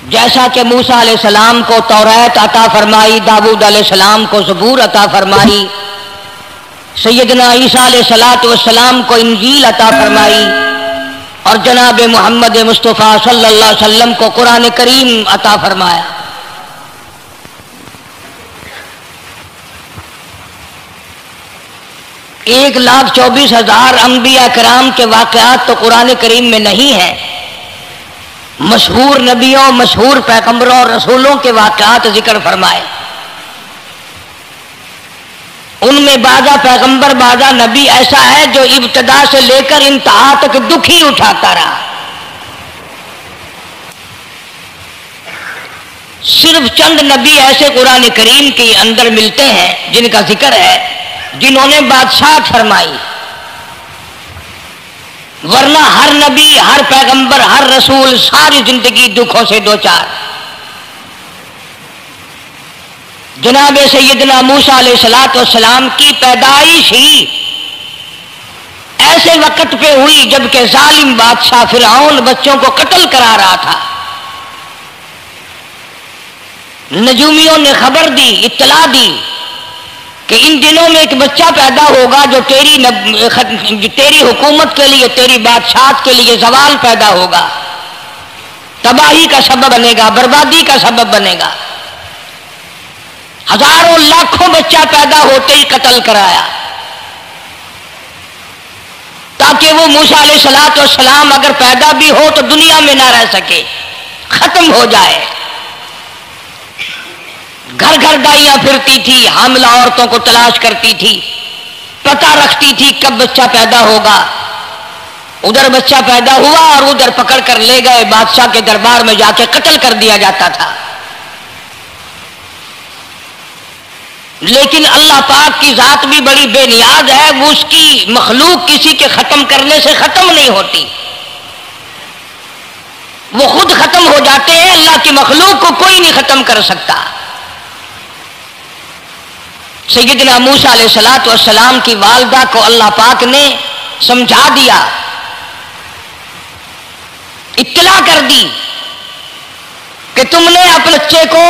جیسا کہ موسیٰ علیہ السلام کو توریت عطا فرمائی، داؤد علیہ السلام کو زبور عطا فرمائی، سیدنا عیسیٰ علیہ السلام کو انجیل عطا فرمائی، اور جناب محمد مصطفیٰ صلی اللہ علیہ وسلم کو قرآن کریم عطا فرمایا۔ 1,24,000 انبیاء کرام کے واقعات تو قرآن کریم میں نہیں ہیں، مشہور نبیوں، مشہور پیغمبروں اور رسولوں کے واقعات ذکر فرمائے۔ ان میں بعضا پیغمبر، بعضا نبی ایسا ہے جو ابتدا سے لے کر انتہا تک دکھ ہی اٹھاتا رہا۔ صرف چند نبی ایسے قرآن کریم کے اندر ملتے ہیں جن کا ذکر ہے، جنہوں نے بادشاہت فرمائی، ورنہ ہر نبی، ہر پیغمبر، ہر رسول ساری زندگی دکھوں سے دوچار۔ جناب سیدنا موسیٰ علیہ السلام کی پیدائش ہی ایسے وقت پہ ہوئی جبکہ ظالم بادشاہ فرعون بچوں کو قتل کرا رہا تھا۔ نجومیوں نے خبر دی، اطلاع دی کہ ان دنوں میں ایک بچہ پیدا ہوگا جو تیری حکومت کے لیے، تیری بادشاہت کے لیے زوال پیدا ہوگا، تباہی کا سبب بنے گا، بربادی کا سبب بنے گا۔ ہزاروں لاکھوں بچہ پیدا ہوتے ہی قتل کرایا تاکہ وہ موسیٰ علیہ السلام اگر پیدا بھی ہو تو دنیا میں نہ رہ سکے، ختم ہو جائے۔ گھر گھر دائیاں پھرتی تھی، حاملہ عورتوں کو تلاش کرتی تھی، پتہ رکھتی تھی کب بچہ پیدا ہوگا۔ ادھر بچہ پیدا ہوا اور ادھر پکڑ کر لے گئے، بادشاہ کے دربار میں جا کے قتل کر دیا جاتا تھا۔ لیکن اللہ پاک کی ذات بھی بڑی بے نیاز ہے، وہ اس کی مخلوق کسی کے ختم کرنے سے ختم نہیں ہوتی، وہ خود ختم ہو جاتے ہیں۔ اللہ کی مخلوق کو کوئی نہیں ختم کر سکتا۔ سیدنا موسیٰ علیہ السلام کی والدہ کو اللہ پاک نے سمجھا دیا، اطلاع کر دی کہ تم نے اپنے بچے کو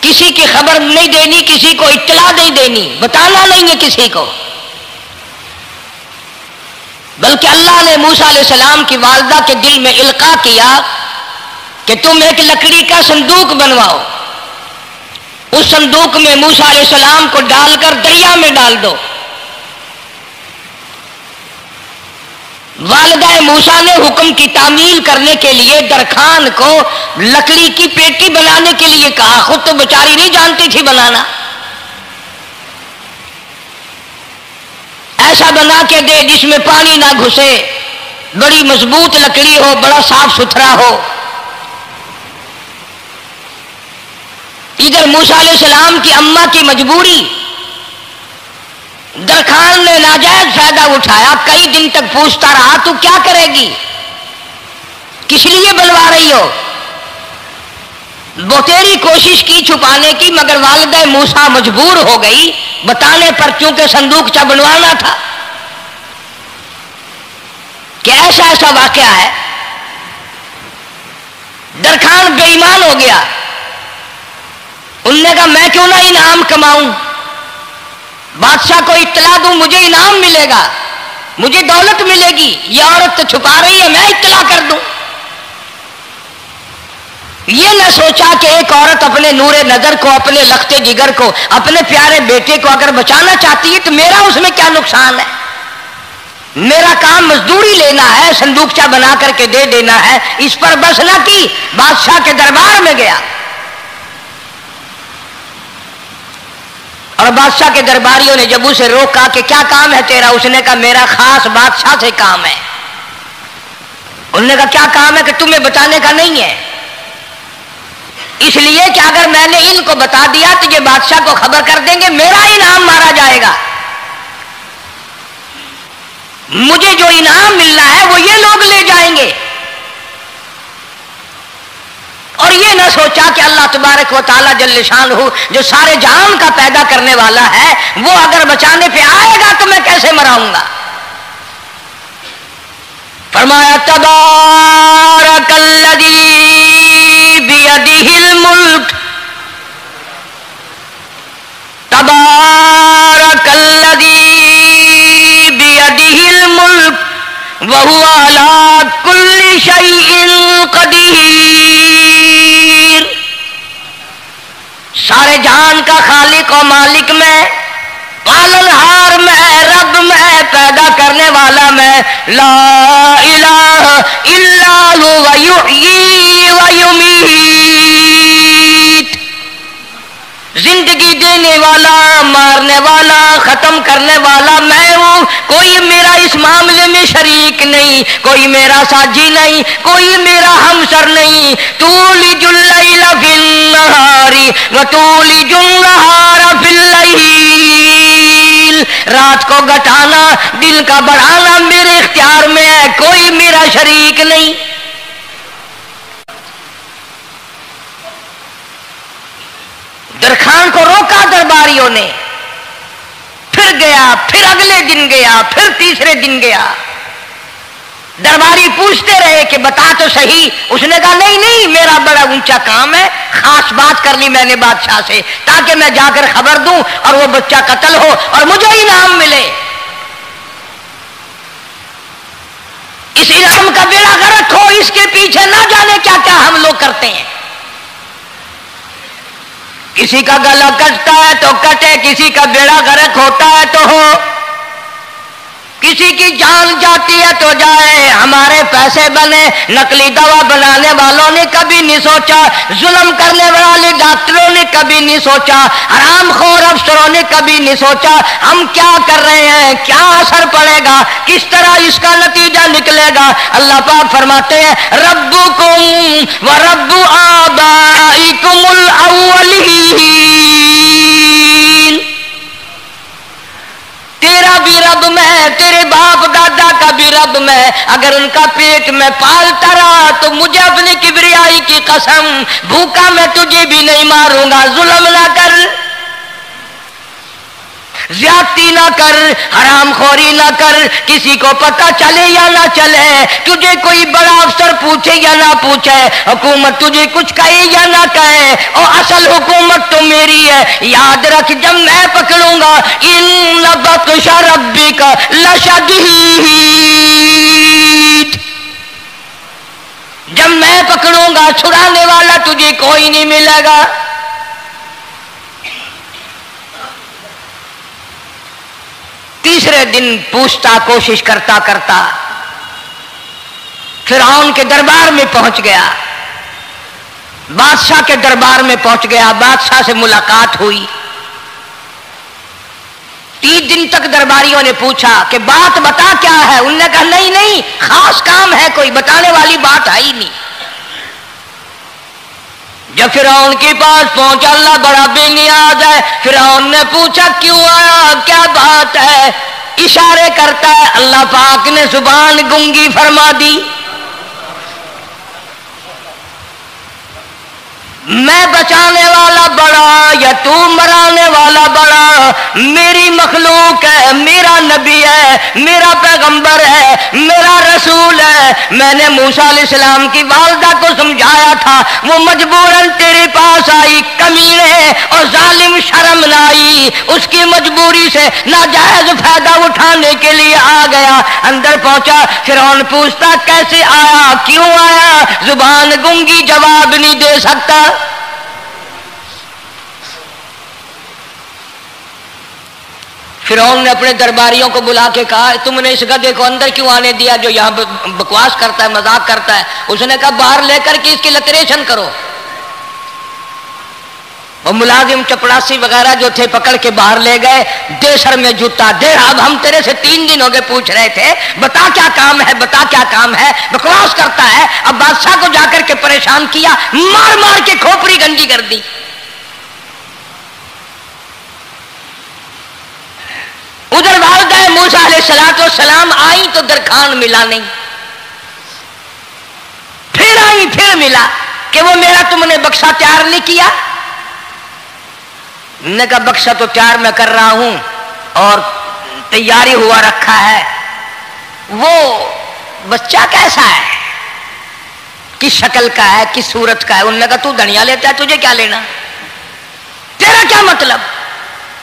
کسی کی خبر نہیں دینی، کسی کو اطلاع نہیں دینی، بتانا نہیں ہے کسی کو، بلکہ اللہ نے موسیٰ علیہ السلام کی والدہ کے دل میں القاء کیا کہ تم ایک لکڑی کا صندوق بنواؤ، اس صندوق میں موسیٰ علیہ السلام کو ڈال کر دریا میں ڈال دو۔ والدہ موسیٰ نے حکم کی تعمیل کرنے کے لیے درخان کو لکڑی کی پیٹی بنانے کے لیے کہا، خود تو بیچاری نہیں جانتی تھی بنانا۔ ایسا بنا کے دے جس میں پانی نہ گھسے، بڑی مضبوط لکڑی ہو، بڑا صاف ستھرا ہو۔ ادھر موسیٰ علیہ السلام کی اماں کی مجبوری، درخان نے ناجائز فائدہ اٹھایا، کئی دن تک پوچھتا رہا تو کیا کرے گی، کس لیے بنوا رہی ہو؟ بتیری کوشش کی چھپانے کی، مگر والدہ موسیٰ مجبور ہو گئی بتانے پر، چونکہ صندوق چا بنوانا تھا۔ کہ ایسا واقعہ ہے، درخان بے ایمان ہو گیا۔ انہوں نے کہا میں کیوں نہ انعام کماؤں، بادشاہ کو اطلاع دوں، مجھے انعام ملے گا، مجھے دولت ملے گی، یہ عورت تو چھپا رہی ہے، میں اطلاع کر دوں۔ یہ نہ سوچا کہ ایک عورت اپنے نور نظر کو، اپنے لخت جگر کو، اپنے پیارے بیٹے کو اگر بچانا چاہتی ہے تو میرا اس میں کیا نقصان ہے، میرا کام مزدوری لینا ہے، صندوقچہ بنا کر کے دے دینا ہے۔ اس پر بس نہ کی، بادشاہ کے دربار میں گیا اور بادشاہ کے درباریوں نے جب اسے روکا کہ کیا کام ہے تیرا، اس نے کہا میرا خاص بادشاہ سے کام ہے۔ انہوں نے کہا کیا کام ہے؟ کہ تمہیں بتانے کا نہیں ہے، اس لیے کہ اگر میں نے ان کو بتا دیا تو یہ بادشاہ کو خبر کر دیں گے، میرا انعام مارا جائے گا، مجھے جو انعام ملنا ہے وہ یہ لوگ لے جائیں گے۔ اور یہ نہ سوچا کہ اللہ تبارک و تعالیٰ جل شانہ جو سارے جہان کا پیدا کرنے والا ہے، وہ اگر بچانے پہ آئے گا تو میں کیسے مراؤں گا۔ فرمایا تبارک الذی لا الہ الا هو یحیی و یمیت، زندگی دینے والا، مارنے والا، ختم کرنے والا میں ہوں، کوئی میرا اس معاملے میں شریک نہیں، کوئی میرا ساجی نہیں، کوئی میرا ہمسر نہیں۔ تولج اللیل فی النہار وتولج النہار فی اللیل، رات کو گھٹانا، دن کا بڑھانا میرے اختیار میں ہے، کوئی میرا شریک نہیں۔ درخان کو روکا درباریوں نے، پھر گیا، پھر اگلے دن گیا، پھر تیسرے دن گیا۔ درباری پوچھتے رہے کہ بتا تو صحیح، اس نے کہا نہیں نہیں، میرا بڑا اونچا کام ہے، خاص بات کر لی میں نے بادشاہ سے تاکہ میں جا کر خبر دوں اور وہ بچہ قتل ہو اور مجھے انعام ملے۔ اس انعام کا بیڑا غرق ہو، اس کے پیچھے نہ جانے کیا کیا ہم لوگ کرتے ہیں۔ کسی کا گلا کٹتا ہے تو کٹے، کسی کا بیڑا غرق ہوتا ہے تو ہو، کسی کی جان جاتی ہے تو جائے، ہمارے پیسے بنے۔ نقلی دوا بنانے والوں نے کبھی نہیں سوچا، ظلم کرنے والے ڈاکٹروں نے کبھی نہیں سوچا، حرام خور افسروں نے کبھی نہیں سوچا ہم کیا کر رہے ہیں، کیا اثر پڑے گا، کس طرح اس کا نتیجہ نکلے گا۔ اللہ پاک فرماتے ہیں ربکم و رب آبائکم الاولین، تیرا بھی رب میں، تیرے باپ دادا کا بھی رب میں، اگر ان کا پیٹ میں پالتا رہا تو مجھے اپنی کبریائی کی قسم، بھوکا میں تجھے بھی نہیں ماروں گا۔ ظلم نہ کر، زیادتی نہ کر، حرام خوری نہ کر، کسی کو پتہ چلے یا نہ چلے، تجھے کوئی بڑا افسر پوچھے یا نہ پوچھے، حکومت تجھے کچھ کہے یا نہ کہے، اور اصل حکومت تو میری ہے۔ یاد رکھ جب میں پکڑوں گا ان بطش ربک لشدید، جب میں پکڑوں گا چھڑانے والا تجھے کوئی نہیں ملے گا۔ تیسرے دن پوچھتا، کوشش کرتا کرتا فرعون کے دربار میں پہنچ گیا، بادشاہ کے دربار میں پہنچ گیا، بادشاہ سے ملاقات ہوئی۔ 3 دن تک درباریوں نے پوچھا کہ بات بتا کیا ہے، انہوں نے کہا نہیں نہیں، خاص کام ہے، کوئی بتانے والی بات ہے ہی نہیں۔ جب فرعون کے پاس پہنچا، اللہ بڑا بے نیاز ہے، فرعون نے پوچھا کیوں آیا، کیا بات ہے، اشارے کرتا ہے، اللہ پاک نے زبان گنگی فرما دی۔ میں بچانے والا بڑا یا تو مرانے والا بڑا، میری مخلوق ہے، میرا نبی ہے، میرا پیغمبر ہے، میرا رسول ہے۔ میں نے موسیٰ علیہ السلام کی والدہ کو سمجھایا تھا، وہ مجبوراً تیرے پاس آئی، کمینے اور ظالم شرم نہ آئی، اس کی مجبوری سے ناجائز فائدہ اٹھانے کے لیے آ گیا۔ اندر پہنچا، فرعون پوچھتا کیسے آیا، کیوں آیا، زبان گنگی جواب نہیں دے سکتا۔ فرعون نے اپنے درباریوں کو بلا کے کہا تم نے اس گدھے کو اندر کیوں آنے دیا جو یہاں بکواس کرتا ہے، مذاق کرتا ہے؟ اس نے کہا باہر لے کر کے اس کی لتریشن کرو۔ وہ ملازم چپڑاسی وغیرہ جو تھے پکڑ کے باہر لے گئے، دے سر میں جوتا دے، اب ہم تیرے سے 3 دن ہو گئے پوچھ رہے تھے، بتا کیا کام ہے، بتا کیا کام ہے، بکواس کرتا ہے۔ اب بادشاہ کو جا کر کے پریشان کیا، مار مار کے کھوپڑی گنجی کر دی۔ ادھر والدہ موسیٰ علیہ السلام آئی تو درخان ملا نہیں، پھر آئی پھر ملا کہ وہ میرا تم نے بکسا تیار نہیں کیا۔ نے کہا بکسا تو تیار میں کر رہا ہوں اور تیاری ہوا رکھا ہے، وہ بچہ کیسا ہے، کس شکل کا ہے، کس صورت کا ہے؟ انہوں نے کہا تو دھنیا لیتا ہے، تجھے کیا لینا، تیرا کیا مطلب،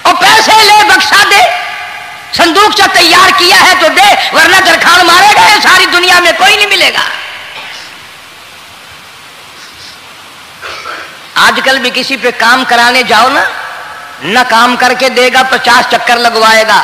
اور پیسے لے بکسا دے، صندوق سے تیار کیا ہے تو دے، ورنہ درخان مارے گئے، ساری دنیا میں کوئی نہیں ملے گا۔ آج کل بھی کسی پہ کام کرانے جاؤ نا، نہ کام کر کے دے گا، 50 چکر لگوائے گا،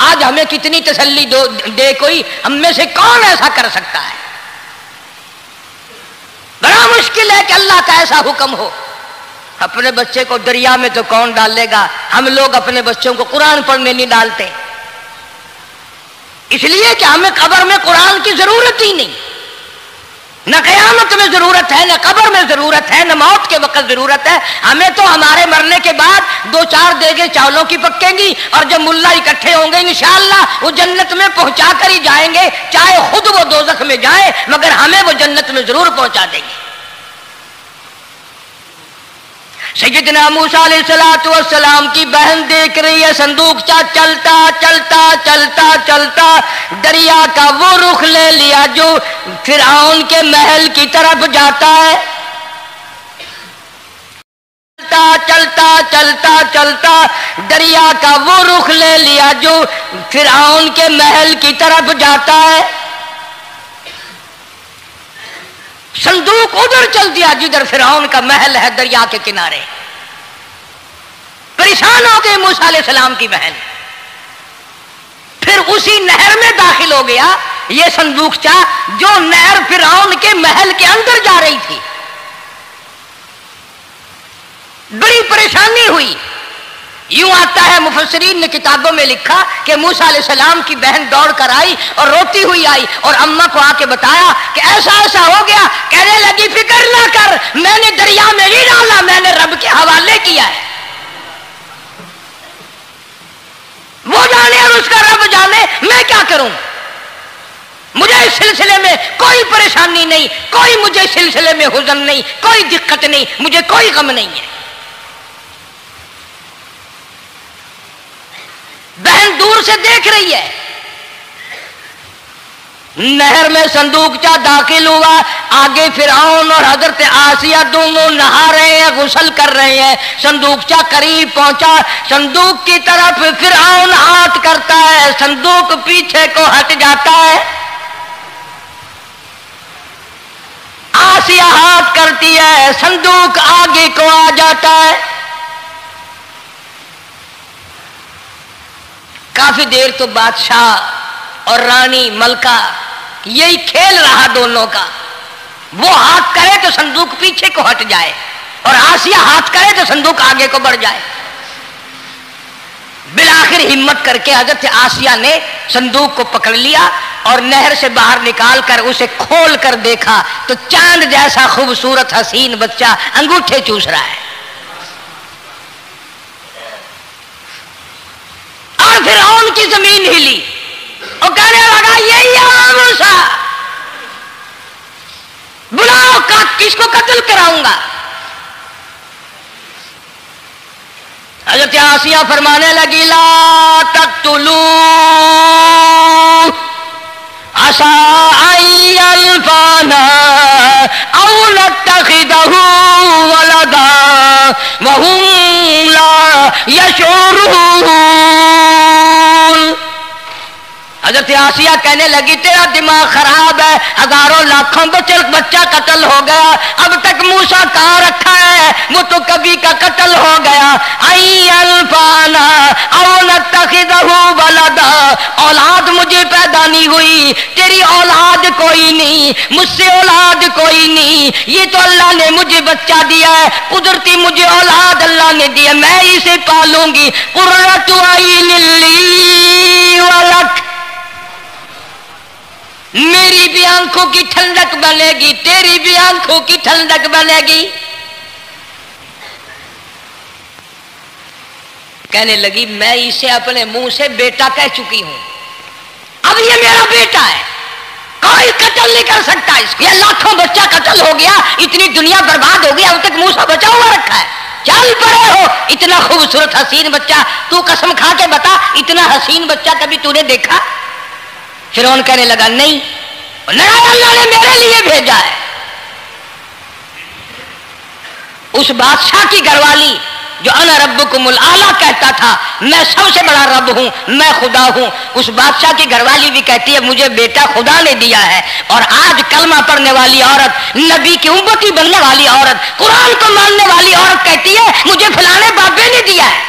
آج ہمیں کتنی تسلی دے کوئی، ہم میں سے کون ایسا کر سکتا ہے؟ بڑا مشکل ہے کہ اللہ کا ایسا حکم ہو۔ اپنے بچے کو دریا میں تو کون ڈالے گا؟ ہم لوگ اپنے بچوں کو قرآن پڑھنے نہیں ڈالتے، اس لیے کہ ہمیں قبر میں قرآن کی ضرورت ہی نہیں، نہ قیامت میں ضرورت ہے، نہ قبر میں ضرورت ہے، نہ موت کے وقت ضرورت ہے۔ ہمیں تو ہمارے مرنے کے بعد 2-4 دیگیں چاولوں کی پکیں گی، اور جب ملا اکٹھے ہوں گے انشاءاللہ وہ جنت میں پہنچا کر ہی جائیں گے، چاہے خود وہ دوزخ میں جائیں، مگر ہمیں وہ جنت میں ضرور پہنچا دیں گے۔ سیدنا موسیٰ علیہ السلام کی بہن دیکھ رہی ہے صندوقچہ چلتا چلتا چلتا چلتا دریا کا وہ رخ لے لیا جو فرعون کے محل کی طرف جاتا ہے۔ چلتا چلتا چلتا دریا کا وہ رخ لے لیا جو فرعون کے محل کی طرف جاتا ہے۔ صندوق ادھر چل دیا جدھر فرعون کا محل ہے، دریا کے کنارے۔ پریشان ہو گئے موسیٰ علیہ السلام کی بہن، پھر اسی نہر میں داخل ہو گیا یہ صندوقچہ جو نہر فرعون کے محل کے اندر جا رہی تھی۔ بڑی پریشانی ہوئی۔ یوں آتا ہے مفسرین نے کتابوں میں لکھا کہ موسیٰ علیہ السلام کی بہن دوڑ کر آئی اور روتی ہوئی آئی اور اماں کو آ کے بتایا کہ ایسا ایسا ہو گیا۔ کہنے لگی فکر نہ کر، میں نے دریا میں نہیں ڈالا، میں نے رب کے حوالے کیا ہے۔ وہ جانے اور اس کا رب جانے، میں کیا کروں؟ مجھے اس سلسلے میں کوئی پریشانی نہیں، کوئی مجھے اس سلسلے میں حزن نہیں، کوئی دقت نہیں، مجھے کوئی غم نہیں ہے۔ بہن دور سے دیکھ رہی ہے، نہر میں صندوقچہ داخل ہوا، آگے فرعون اور حضرت آسیہ دونوں نہا رہے ہیں، غسل کر رہے ہیں۔ صندوقچہ قریب پہنچا، صندوق کی طرف فرعون ہاتھ کرتا ہے، صندوق پیچھے کو ہٹ جاتا ہے۔ آسیہ ہاتھ کرتی ہے، صندوق آگے کو آ جاتا ہے۔ کافی دیر تو بادشاہ اور رانی ملکہ یہی کھیل رہا دونوں کا، وہ ہاتھ کرے تو صندوق پیچھے کو ہٹ جائے اور آسیہ ہاتھ کرے تو صندوق آگے کو بڑھ جائے۔ بالآخر ہمت کر کے حضرت آسیہ نے صندوق کو پکڑ لیا اور نہر سے باہر نکال کر اسے کھول کر دیکھا تو چاند جیسا خوبصورت حسین بچہ انگوٹھے چوس رہا ہے۔ اور فرعون کی زمین ہلی اور کہنے لگا یہی ہے موسیٰ، بلاؤ کس کو قتل کراؤں گا۔ حضرت آسیہ فرمانے لگی لا تقتلوا عسى أن ينفعنا أو نتخذه ولدا وهم لا يشعرون۔ حضرت آسیہ کہنے لگی تیرا دماغ خراب ہے، ہزاروں لاکھوں بچہ قتل ہو گیا، اب تک موسیٰ کہاں رکھا ہے؟ وہ تو کبھی کا قتل ہو گیا۔ الفانا او نتخذہ ولدا، اولاد مجھے پیدا نہیں ہوئی، تیری اولاد کوئی نہیں، مجھ سے اولاد کوئی نہیں، یہ تو اللہ نے مجھے بچہ دیا ہے، قدرتی مجھے اولاد اللہ نے دیا، میں اسے پالوں گی۔ قرۃ عین لی ولک، میری بھی آنکھوں کی ٹھنڈک بنے گی، تیری بھی آنکھوں کی ٹھنڈک بنے گی۔ کہنے لگی میں اسے اپنے منہ سے بیٹا کہہ چکی ہوں، اب یہ میرا بیٹا ہے، کوئی قتل نہیں کر سکتا اس کو۔ یہ لاکھوں بچہ قتل ہو گیا، اتنی دنیا برباد ہو گیا، اب تک موسیٰ بچا ہوا رکھا ہے، چل پڑے ہو، اتنا خوبصورت حسین بچہ، تو قسم کھا کے بتا اتنا حسین بچہ کبھی تو نے دیکھا؟ فرعون کہنے لگا نہیں، اللہ نے میرے لیے بھیجا ہے۔ اس بادشاہ کی گھر والی جو انا ربکم الاعلی کہتا تھا، میں سب سے بڑا رب ہوں، میں خدا ہوں، اس بادشاہ کی گھر والی بھی کہتی ہے مجھے بیٹا خدا نے دیا ہے۔ اور آج کلمہ پڑھنے والی عورت، نبی کی امتی بننے والی عورت، قرآن کو ماننے والی عورت کہتی ہے مجھے فلانے بابے نے دیا ہے۔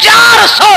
400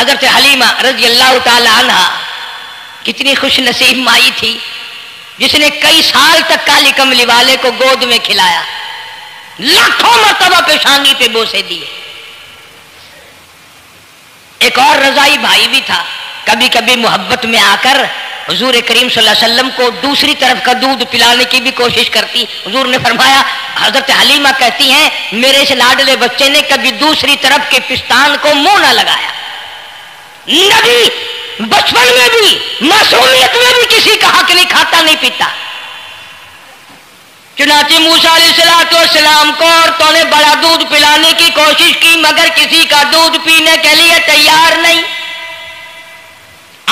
حضرت حلیمہ رضی اللہ تعالی عنہا کتنی خوش نصیب مائی تھی جس نے کئی سال تک کالی کملی والے کو گود میں کھلایا، لاکھوں مرتبہ پیشانی پہ بوسے دیے۔ ایک اور رضائی بھائی بھی تھا، کبھی کبھی محبت میں آ کر حضور کریم صلی اللہ علیہ وسلم کو دوسری طرف کا دودھ پلانے کی بھی کوشش کرتی۔ حضور نے فرمایا، حضرت حلیمہ کہتی ہیں میرے اس لاڈلے بچے نے کبھی دوسری طرف کے پستان کو منہ نہ لگایا۔ نبی بچپن میں بھی معصومیت میں بھی کسی کا حق نہیں کھاتا نہیں پیتا۔ چنانچہ موسیٰ علیہ السلام کو عورتوں نے بڑا دودھ پلانے کی کوشش کی مگر کسی کا دودھ پینے کے لیے تیار نہیں۔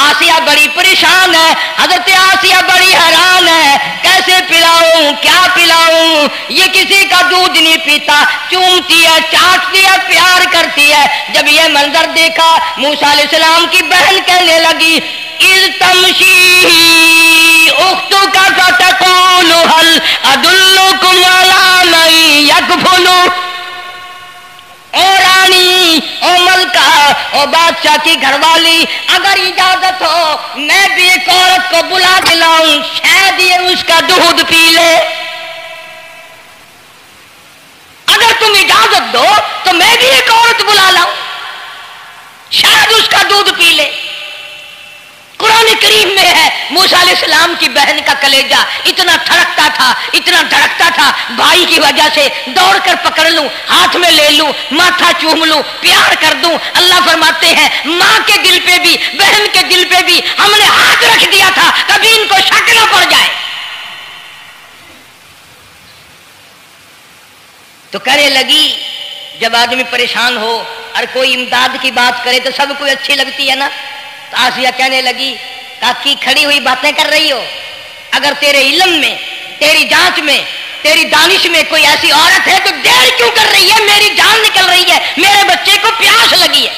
آسیہ بڑی پریشان ہے، حضرت آسیہ بڑی حیران ہے، کیسے پلاؤں کیا پلاؤں، یہ کسی کا دودھ نہیں پیتا، چومتی ہے چاٹتی ہے پیار کرتی ہے۔ جب یہ منظر دیکھا موسیٰ علیہ السلام کی بہن کہنے لگی اذ تمشی اختک فتقول هل ادلکم علی من یکفل، او رانی او ملکہ او بادشاہ کی گھر والی، اگر اجازت ہو میں بھی ایک عورت کو بلا دلاؤں، شاید یہ اس کا دودھ پی لے۔ اگر تم اجازت دو تو میں بھی ایک عورت بلا لاؤں، شاید اس کا دودھ پی لے۔ قرآن کریم میں ہے موسیٰ علیہ السلام کی بہن کا کلیجہ اتنا دھڑکتا تھا اتنا دھڑکتا تھا، بھائی کی وجہ سے دوڑ کر پکڑ لوں، ہاتھ میں لے لوں، ماتھا چوم لوں، پیار کر دوں۔ اللہ فرماتے ہیں ماں کے دل پہ بھی بہن کے دل پہ بھی ہم نے ہاتھ رکھ دیا تھا کبھی ان کو شک نہ پڑ جائے۔ تو کہنے لگی جب آدمی پریشان ہو اور کوئی امداد کی بات کرے تو سب کو اچھی لگتی ہے نا، تو آسیہ کہنے لگی کاکی کھڑی ہوئی باتیں کر رہی ہو، اگر تیرے علم میں تیری جانچ میں تیری دانش میں کوئی ایسی عورت ہے تو دیر کیوں کر رہی ہے، میری جان نکل رہی ہے، میرے بچے کو پیاس لگی ہے۔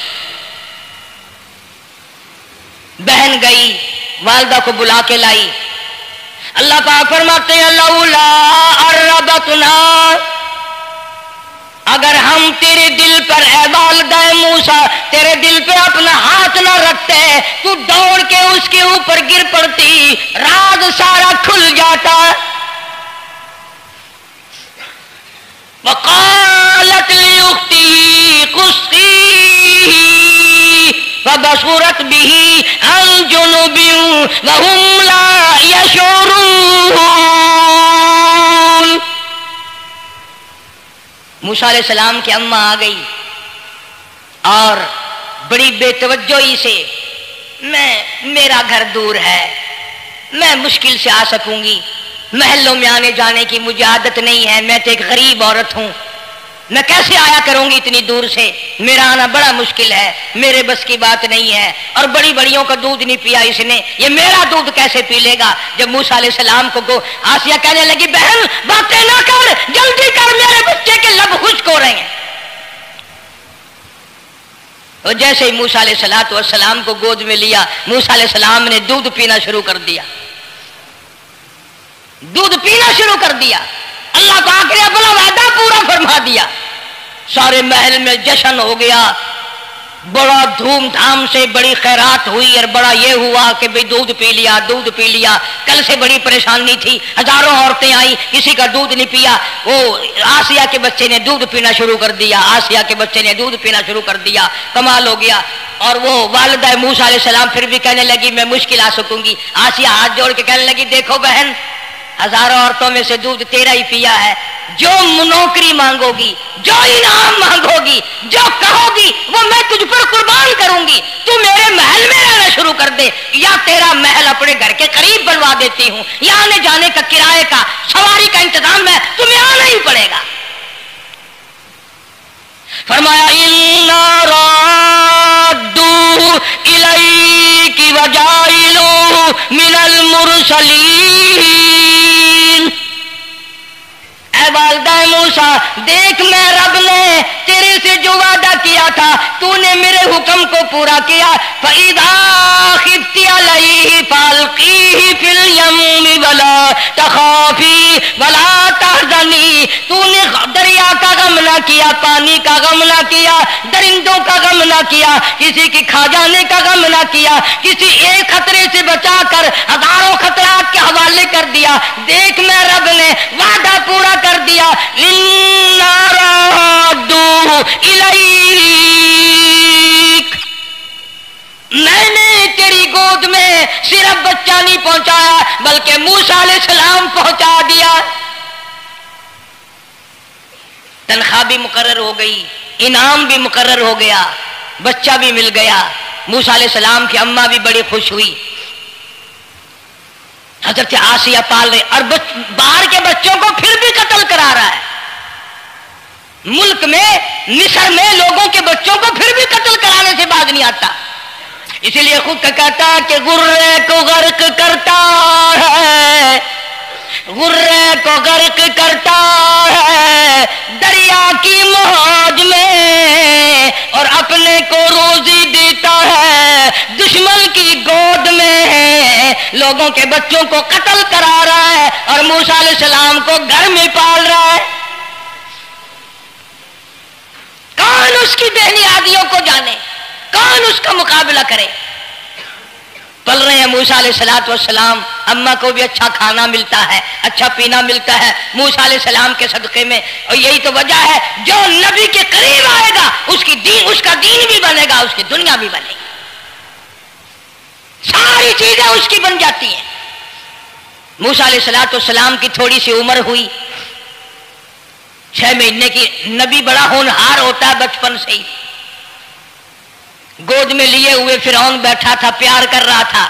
بہن گئی والدہ کو بلا کے لائی۔ اللہ پاک فرماتے ہیں لولا اربتنا، اگر ہم تیرے دل پر اے والدہ موسیٰ تیرے دل پہ اپنا ہاتھ نہ رکھتے تو دوڑ کے اس کے اوپر گر پڑتی، راز سارا کھل جاتا۔ وقالت لاختہ قصیہ فبصرت به عن جنب وهم لا يشعرون۔ موسیٰ علیہ السلام کی اماں آ گئی اور بڑی بے توجہی سے میرا گھر دور ہے، میں مشکل سے آ سکوں گی، محلوں میں آنے جانے کی مجھے عادت نہیں ہے، میں تو ایک غریب عورت ہوں، میں کیسے آیا کروں گی اتنی دور سے، میرا آنا بڑا مشکل ہے، میرے بس کی بات نہیں ہے، اور بڑی بڑیوں کا دودھ نہیں پیا اس نے، یہ میرا دودھ کیسے پی لے گا۔ جب موسیٰ علیہ السلام کو آسیہ کہنے لگی بہن باتیں نہ کر، جلدی کر، میرے بچے کے لب خشک ہو رہے ہیں۔ اور جیسے ہی موسیٰ علیہ السلام کو گود میں لیا، موسیٰ علیہ السلام نے دودھ پینا شروع کر دیا، دودھ پینا شروع کر دیا۔ اللہ پاک نے اپنا وعدہ پورا فرما دیا، سارے محل میں جشن ہو گیا، بڑا دھوم دھام سے بڑی خیرات ہوئی، اور بڑا یہ ہوا کہ بھئی دودھ پی لیا دودھ پی لیا۔ کل سے بڑی پریشانی تھی، ہزاروں عورتیں آئی، کسی کا دودھ نہیں پیا، وہ آسیہ کے بچے نے دودھ پینا شروع کر دیا، آسیہ کے بچے نے دودھ پینا شروع کر دیا، کمال ہو گیا۔ اور وہ والدہ موسیٰ علیہ السلام پھر بھی کہنے لگی میں مشکل آ سکوں گی۔ آسیہ ہاتھ جوڑ کے کہنے لگی دیکھو بہن، ہزاروں عورتوں میں سے دودھ تیرا ہی پیا ہے، جو نوکری مانگو گی، جو انعام مانگو گی، جو کہو گی وہ میں تجھ پر قربان کروں گی، تو میرے محل میں رہنا شروع کر دے، یا تیرا محل اپنے گھر کے قریب بنوا دیتی ہوں، یا آنے جانے کا کرائے کا سواری کا انتظام ہے، تمہیں آنا ہی پڑے گا۔ فرمایا اِنَّا رَادُّوهُ إِلَيْكِ وَجَاعِلُوهُ مِنَ الْمُرْسَلِينَ۔ اے والدہ موسیٰ دیکھ، میں رب نے تیرے سے جو وعدہ کیا تھا تو نے میرے حکم کو پورا کیا۔ فَإِذَا خِفْتِ عَلَيْهِ فَأَلْقِيهِ فِي الْيَمِّ وَلَا تَخَافِي وَلَا تَحْزَنِي، تو نے دریا کا غم غم نہ کیا، پانی کا غم نہ کیا، درندوں کا غم نہ کیا، کسی کی کھا جانے کا غم نہ کیا، کسی ایک خطرے سے بچا کر ہزاروں خطرات کے حوالے کر دیا۔ دیکھ میں رب نے وعدہ پورا کر دیا، اِنَّا رَادُّوهُ إِلَيْكَ، میں نے تیری گود میں صرف بچہ نہیں پہنچایا بلکہ موسیٰ علیہ السلام پہنچا دیا۔ تنخواہ بھی مقرر ہو گئی، انعام بھی مقرر ہو گیا، بچہ بھی مل گیا۔ موسیٰ علیہ السلام کی اماں بھی بڑی خوش ہوئی۔ حضرت آسیہ پال رہے اور باہر کے بچوں کو پھر بھی قتل کرا رہا ہے۔ ملک میں مصر میں لوگوں کے بچوں کو پھر بھی قتل کرانے سے باز نہیں آتا۔ اسی لیے خود کہتا کہ غرے کو غرق کرتا ہے، غرے کو غرق کرتا ہے دریا کی موج میں، اور اپنے کو روزی دیتا ہے دشمن کی گود میں۔ لوگوں کے بچوں کو قتل کرا رہا ہے اور موسیٰ علیہ السلام کو گھر میں پال رہا ہے۔ کون اس کی بےنیادیوں کو جانے، کون اس کا مقابلہ کرے؟ پل رہے ہیں موسیٰ علیہ السلام، اماں کو بھی اچھا کھانا ملتا ہے، اچھا پینا ملتا ہے موسیٰ علیہ السلام کے صدقے میں، اور یہی تو وجہ ہے جو نبی کے قریب آئے گا اس کا دین بھی بنے گا، اس کی دنیا بھی بنے گی، ساری چیزیں اس کی بن جاتی ہیں۔ موسیٰ علیہ السلام کی تھوڑی سی عمر ہوئی، 6 مہینے کی، نبی بڑا ہونہار ہوتا ہے بچپن سے ہی۔ گود میں لیے ہوئے فرعون بیٹھا تھا، پیار کر رہا تھا۔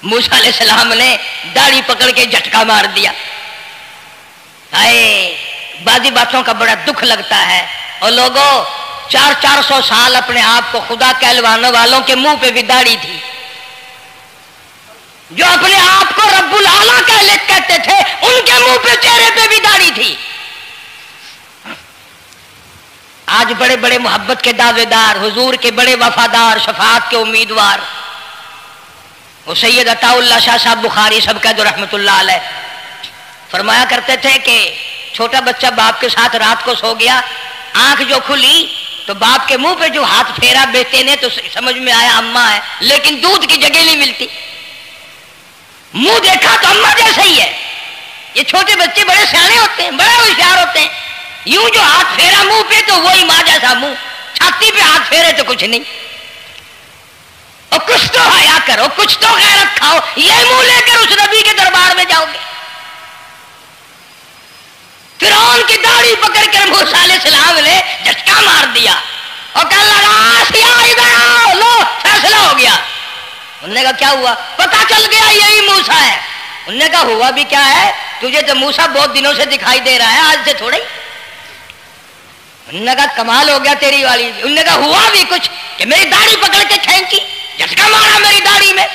موسیٰ علیہ السلام نے داڑھی پکڑ کے جھٹکا مار دیا۔ بعضی باتوں کا بڑا دکھ لگتا ہے، اور لوگوں 400 سال اپنے آپ کو خدا کہلوانے والوں کے منہ پہ بھی داڑھی تھی، جو اپنے آپ کو رب العالی کہتے تھے ان کے منہ پہ چہرے پہ بھی داڑھی تھی۔ آج بڑے بڑے محبت کے دعوے دار، حضور کے بڑے وفادار، شفاعت کے امیدوار، وہ سید عطا اللہ شاہ صاحب بخاری سب کا رحمت اللہ علیہ فرمایا کرتے تھے کہ چھوٹا بچہ باپ کے ساتھ رات کو سو گیا، آنکھ جو کھلی تو باپ کے منہ پہ جو ہاتھ پھیرا بیٹے نے تو سمجھ میں آیا اماں ہے، لیکن دودھ کی جگہ نہیں ملتی، منہ دیکھا تو اماں جیسا ہی ہے۔ یہ چھوٹے بچے بڑے سیانے ہوتے ہیں، بڑے ہوشیار ہوتے ہیں، یوں جو ہاتھ پھیرا منہ پہ تو وہی ماں جیسا منہ، چھاتی پہ ہاتھ پھیرے تو کچھ نہیں۔ اور کچھ تو حیا کرو، کچھ تو غیرت کھاؤ، یہ منہ لے کر اس نبی کے دربار میں جاؤ گے؟ فرعون کی داڑھی پکڑ کر موسیٰ علیہ السلام نے جھٹکا مار دیا اور کہا لگا آسیہ ادھر آؤ، لو فیصلہ ہو گیا۔ انہوں نے کہا کیا ہوا؟ پتا چل گیا یہی موسیٰ ہے۔ انہوں نے کہا ہوا بھی کیا ہے؟ تجھے تو موسیٰ بہت دنوں سے دکھائی دے رہا ہے، آج سے تھوڑا ہی۔ انہوں نے کہا کمال ہو گیا تیری والی۔ انہوں نے کہا ہوا بھی کچھ کہ میری داڑھی پکڑ کے کھینچی، جھٹکا مارا میری داڑھی میں۔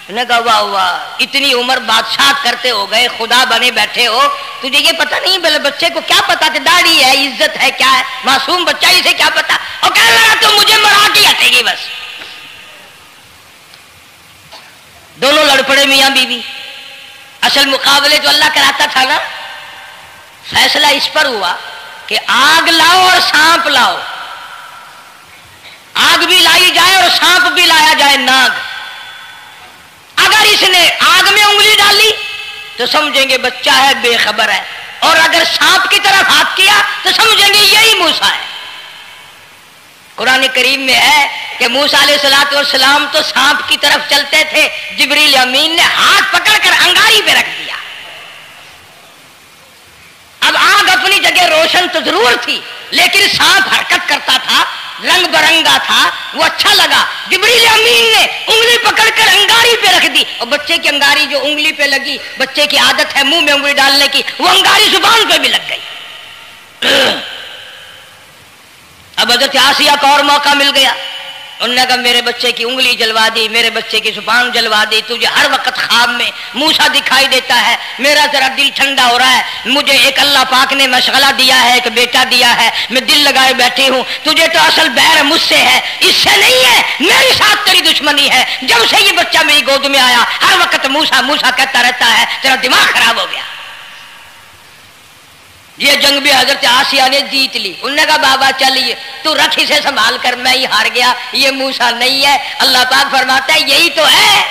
انہوں نے کہا واہ واہ، اتنی عمر بادشاہ کرتے ہو گئے، خدا بنے بیٹھے ہو، تجھے یہ پتہ نہیں؟ بلے بچے کو کیا پتا کہ داڑھی ہے، عزت ہے، کیا ہے؟ معصوم بچہ اسے کیا پتا؟ اور کہنے لگا تو مجھے مرا کے ہٹے گی بس۔ دونوں لڑ پڑے میاں بیوی۔ اصل مقابلے جو اللہ کراتا تھا نا، فیصلہ اس پر ہوا کہ آگ لاؤ اور سانپ لاؤ، آگ بھی لائی جائے اور سانپ بھی لایا جائے، ناگ۔ اگر اس نے آگ میں انگلی ڈالی تو سمجھیں گے بچہ ہے، بے خبر ہے، اور اگر سانپ کی طرف ہاتھ کیا تو سمجھیں گے یہی موسیٰ ہے۔ قرآن کریم میں ہے کہ موسیٰ علیہ السلام تو سانپ کی طرف چلتے تھے، جبریل امین نے ہاتھ پکڑ کر انگاری پہ رکھ دیا۔ اب آگ اپنی جگہ روشن تو ضرور تھی، لیکن سانپ حرکت کرتا تھا، رنگ برنگا تھا، وہ اچھا لگا۔ جبریل امین نے انگلی پکڑ کر انگاری پہ رکھ دی، اور بچے کی انگاری جو انگلی پہ لگی، بچے کی عادت ہے منہ میں انگلی ڈالنے کی، وہ انگاری زبان پہ بھی لگ گئی۔ اب حضرت آسیہ کو اور موقع مل گیا۔ انہوں نے کہا میرے بچے کی انگلی جلوا دی، میرے بچے کی زبان جلوا دی، تجھے ہر وقت خواب میں موسیٰ دکھائی دیتا ہے، میرا ذرا دل ٹھنڈا ہو رہا ہے، مجھے ایک اللہ پاک نے مشغلہ دیا ہے، ایک بیٹا دیا ہے، میں دل لگائے بیٹھی ہوں، تجھے تو اصل بیر مجھ سے ہے، اس سے نہیں ہے، میرے ساتھ تیری دشمنی ہے۔ جب سے یہ بچہ میری گود میں آیا ہر وقت موسیٰ موسیٰ کہتا رہتا ہے، تیرا دماغ خراب ہو گیا۔ یہ جنگ بھی حضرت آسیہ نے جیت لی. انہوں نے کہا بابا چلیے تو رکھ اسے سنبھال کر, میں ہی ہار گیا, یہ موسیٰ نہیں ہے. اللہ پاک فرماتا ہے یہی تو ہے,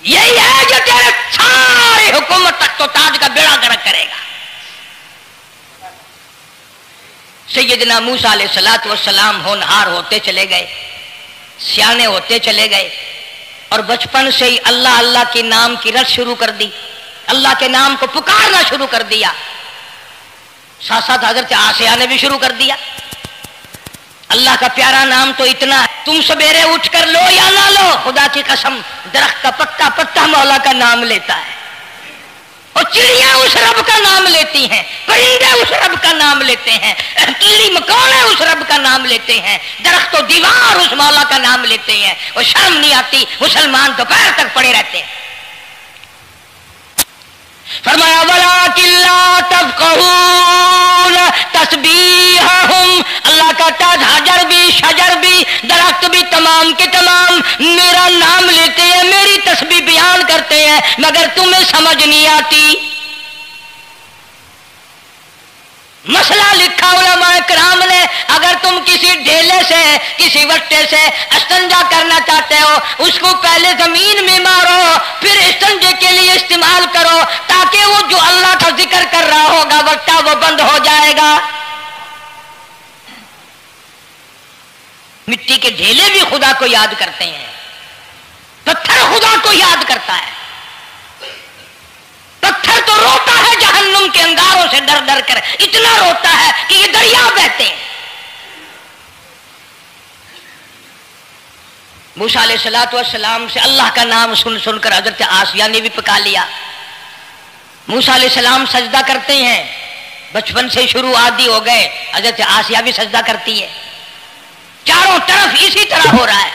یہی ہے جو تیرے سارے حکومت تک تو تاج کا بیڑا گرک کرے گا. سیدنا موسیٰ علیہ الصلوۃ والسلام ہونہار ہوتے چلے گئے, سیانے ہوتے چلے گئے, اور بچپن سے ہی اللہ اللہ کے نام کی رٹ شروع کر دی, اللہ کے نام کو پکارنا شروع کر دیا. ساتھ ساتھ حضرت آسیہ نے بھی شروع کر دیا. اللہ کا پیارا نام تو اتنا ہے, تم سویرے اٹھ کر لو یا نہ لو, خدا کی قسم درخت کا پتا پتا مولا کا نام لیتا ہے, اور چڑیاں اس رب کا نام لیتی ہیں, پرندے اس رب کا نام لیتے ہیں, کیڑی مکوڑے اس رب کا نام لیتے ہیں, درخت و دیوار اس مولا کا نام لیتے ہیں. اور شرم نہیں آتی, مسلمان دوپہر تک پڑے رہتے ہیں. فرمایا وَلَٰكِن لَّا تَفْقَهُونَ تَسْبِيحَهُمْ, اللہ کا تاج حجر بھی شجر بھی درخت بھی تمام کے تمام میرا نام لیتے ہیں, میری تسبیح بیان کرتے ہیں, مگر تمہیں سمجھ نہیں آتی. مسئلہ لکھا علماء کرام نے, اگر تم کسی ڈھیلے سے کسی وٹے سے استنجا کرنا چاہتے ہو, اس کو پہلے زمین میں مارو, پھر استنجے کے لیے استعمال کرو, تاکہ وہ جو اللہ کا ذکر کر رہا ہوگا وٹا وہ بند ہو جائے گا. مٹی کے ڈھیلے بھی خدا کو یاد کرتے ہیں, پتھر خدا کو یاد کرتا ہے. پتھر تو روتا ہے جہنم کے انگاروں سے ڈر ڈر کر, اتنا روتا ہے کہ یہ دریا بہتے ہیں. موسیٰ علیہ الصلوۃ والسلام سے اللہ کا نام سن سن کر حضرت آسیہ نے بھی پکا لیا. موسیٰ علیہ السلام سجدہ کرتے ہیں, بچپن سے شروع عادی ہو گئے, حضرت آسیہ بھی سجدہ کرتی ہے. چاروں طرف اسی طرح ہو رہا ہے.